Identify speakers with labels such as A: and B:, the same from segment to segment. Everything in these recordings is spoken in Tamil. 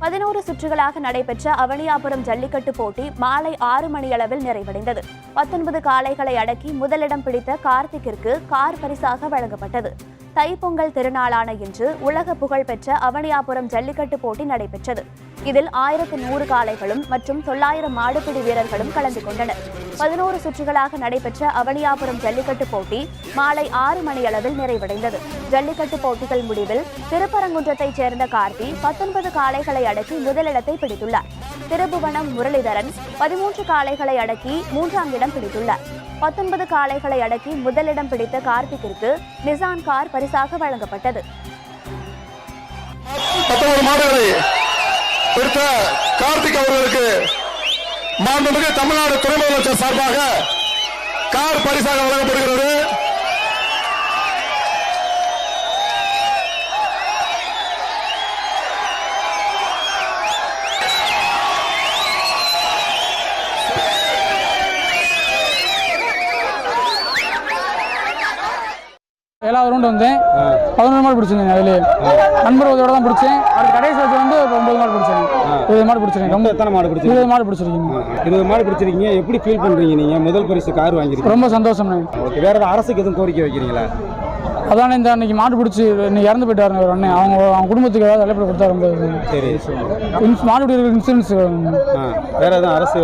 A: 11 சுற்றுகளாக நடைபெற்ற அவனியாபுரம் ஜல்லிக்கட்டு போட்டி மாலை 6 மணியளவில் நிறைவடைந்தது. 19 காளைகளை அடக்கி முதலிடம் பிடித்த கார்த்திக்கிற்கு கார் பரிசாக வழங்கப்பட்டது. தைப்பொங்கல் திருநாளான இன்று உலக புகழ்பெற்ற அவனியாபுரம் ஜல்லிக்கட்டு போட்டி நடைபெற்றது. இதில் 1100 காளைகளும் மற்றும் 900 மாடுபிடி வீரர்களும் கலந்து கொண்டனர். 11 சுற்றுகளாக நடைபெற்ற அவனியாபுரம் ஜல்லிக்கட்டு போட்டி மாலை 6 மணியளவில் நிறைவடைந்தது. ஜல்லிக்கட்டு போட்டிகள் முடிவில் திருப்பரங்குன்றத்தைச் சேர்ந்த கார்த்தி 19 காளைகளை அடக்கி முதலிடத்தை பிடித்துள்ளார். திருபுவனம் முரளிதரன் 13 காளைகளை அடக்கி 3ஆம் இடம் பிடித்துள்ளார். 19 காளைகளை அடக்கி முதலிடம் பிடித்த கார்த்திக்கிற்கு நிசான் கார் பரிசாக வழங்கப்பட்டது.
B: 19 மாடுகளை பிடித்த கார்த்திக் அவர்களுக்கு மாண்புமிகு தமிழ்நாடு துணை முதலமைச்சர் சார்பாக கார் பரிசாக வழங்கப்படுகிறது.
C: ஏழாவது ரவுண்டு வந்தேன். 11 மாடு பிடிச்சிருந்தேன். அதிலே நண்பர் இதோட தான் பிடிச்சேன். அது கடைசி வச்சு வந்து 9 மாடு பிடிச்சேன். 20 மாடு பிடிச்சிருக்கேன். ரொம்ப எத்தனை மாடு பிடிச்சி? 20 மாடு பிடிச்சிருக்கீங்க.
D: 20 மாடு பிடிச்சிருக்கீங்க. எப்படி ஃபீல் பண்ணுறீங்க நீங்கள்? முதல் பரிசு கார் வாங்கிருக்கீங்க.
C: ரொம்ப சந்தோஷம்.
D: ஓகே, வேறு ஏதாவது அரசுக்கு எதுவும் கோரிக்கை வைக்கிறீங்களா?
C: அதானே இந்த அன்னைக்கு மாடு பிடிச்சி இன்னைக்கு இறந்து போயிட்டாருங்க ஒரு அண்ணன். அவங்க குடும்பத்துக்கு ஏதாவது தலைப்பட கொடுத்தா ரொம்ப
D: சரி.
C: மாடு பிடிக்கிற இன்சூரன்ஸ்
D: வேறு எதுவும் அரசு?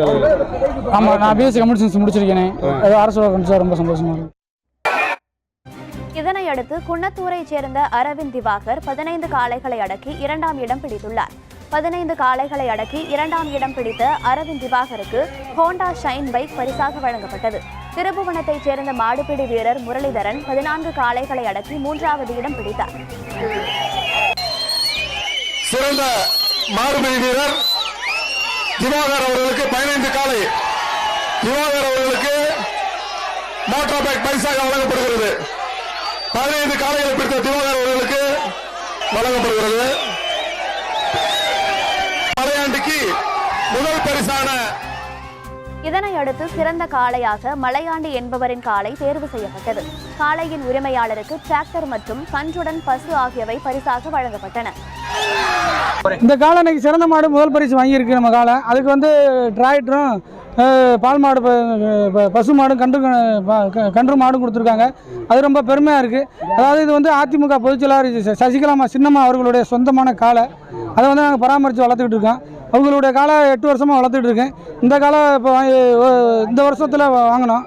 C: ஆமாம், நான் பிஎஸ்சி கம்ப்யூட்டர் சயின்ஸ் முடிச்சிருக்கேன். ஏதோ அரசு கிடைச்சா ரொம்ப சந்தோஷமாக இருக்கும்.
A: இதனையடுத்து குன்னத்தூரைச் சேர்ந்த அரவிந்த் திவாகர் 15 காளைகளை அடக்கி 2ஆம் இடம் பிடித்துள்ளார். 15 காளைகளை அடக்கி 2ஆம் இடம் பிடித்த அரவிந்த் திவாகருக்கு ஹோண்டா ஷைன் பைக் பரிசாக வழங்கப்பட்டது. திருபுவனத்தைச் சேர்ந்த மாடுபிடி வீரர் முரளிதரன் 14 காளைகளை அடக்கி 3ஆவது இடம் பிடித்தார்.
B: சிறந்த மாடுபிடி வீரர் திவாகர் அவர்களுக்கு 15 காளை திவாகர் அவர்களுக்கு மோட்டார் பைக் பரிசாக வழங்கப்படுகிறது. 15 காளைகளை பிடித்த திவாகர் அவர்களுக்கு வழங்கப்படுகிறது. மலையாண்டிக்கு முதல் பரிசான.
A: இதனையடுத்து சிறந்த காளையாக மலையாண்டி என்பவரின் காளை தேர்வு செய்யப்பட்டது. காளையின் உரிமையாளருக்கு டிராக்டர் மற்றும் கன்றுடன் பசு ஆகியவை பரிசாக வழங்கப்பட்டன.
C: இந்த காளை இன்னைக்கு சிறந்த மாடு முதல் பரிசு வாங்கியிருக்கு. நம்ம காளை அதுக்கு வந்து டிராக்டரும் பால் மாடு பசு மாடும் கன்று மாடும் கொடுத்துருக்காங்க. அது ரொம்ப பெருமையாக இருக்குது. அதாவது இது வந்து அதிமுக பொதுச்செயலாளர் சசிகலா சின்னம்மா அவர்களுடைய சொந்தமான காளை. அதை வந்து நாங்கள் பராமரித்து வளர்த்துக்கிட்டு இருக்கோம். அவங்களுடைய காலை 8 வருஷமாக வளர்த்துட்டு இருக்கேன். இந்த காலை இப்போ இந்த வருஷத்தில் வாங்கினோம்.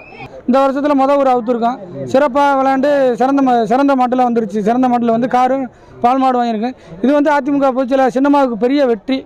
C: இந்த வருஷத்தில் ஒரு அவுத்துருக்கோம். சிறப்பாக விளையாண்டு சிறந்த மாட்டில் வந்துருச்சு. சிறந்த மாட்டில் வந்து காரும் பால் மாடு வாங்கியிருக்கேன். இது வந்து அதிமுக பொதுச்செயலாளர் சின்னம்மாவுக்கு பெரிய வெற்றி.